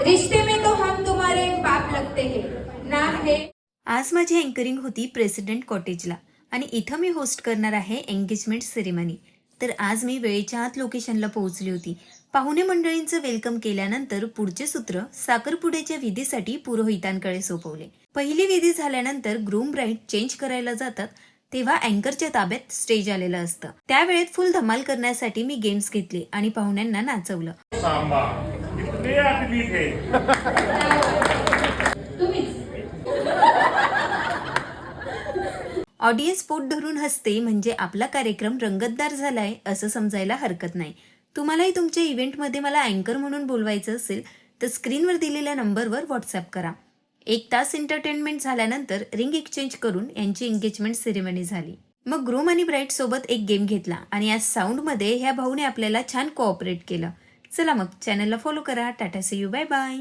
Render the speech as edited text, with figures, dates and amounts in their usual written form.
रिश्ते में तो हम तुम्हारे बाप लगते हैं ना है। आज माझी अँकरिंग होती प्रेसिडेंट कॉटेजला आणि इथं मी होस्ट करणार आहे एंगेजमेंट सेरेमनी. तर आज मी वेळेच्या आत लोकेशनला पोहोचली होती. पाहुणे मंडळींचं वेलकम केल्यानंतर पुढचे सूत्र साखरपुड्याच्या विधीसाठी पुरोहितांकडे सोपवले. पहिली विधी झाल्यानंतर ग्रूम ब्राईड चेंज करायला जातात तेव्हा अँकरच्या ताब्यात स्टेज आलेलं असतं. त्यावेळेत फुल धमाल करण्यासाठी मी गेम्स घेतले आणि पाहुण्यांना नाचवलं. सांबा इतने आदमी थे. ऑडियन्स पोट धरून हसते म्हणजे आपला कार्यक्रम रंगतदार झालाय असं समजायला हरकत नाही. तुम्हालाही तुमच्या इव्हेंटमध्ये मला अँकर म्हणून बोलवायचं असेल तर स्क्रीनवर दिलेल्या नंबरवर व्हॉट्सअप करा. 1 तास एंटरटेनमेंट झाल्यानंतर रिंग एक्सचेंज करून यांची एंगेजमेंट सेरेमनी झाली. मग ग्रूम आणि ब्राईड सोबत एक गेम घेतला आणि आज साऊंडमध्ये ह्या भाऊने आपल्याला छान कोऑपरेट केलं. चला मग चॅनलला फॉलो करा. Tata see you, bye bye.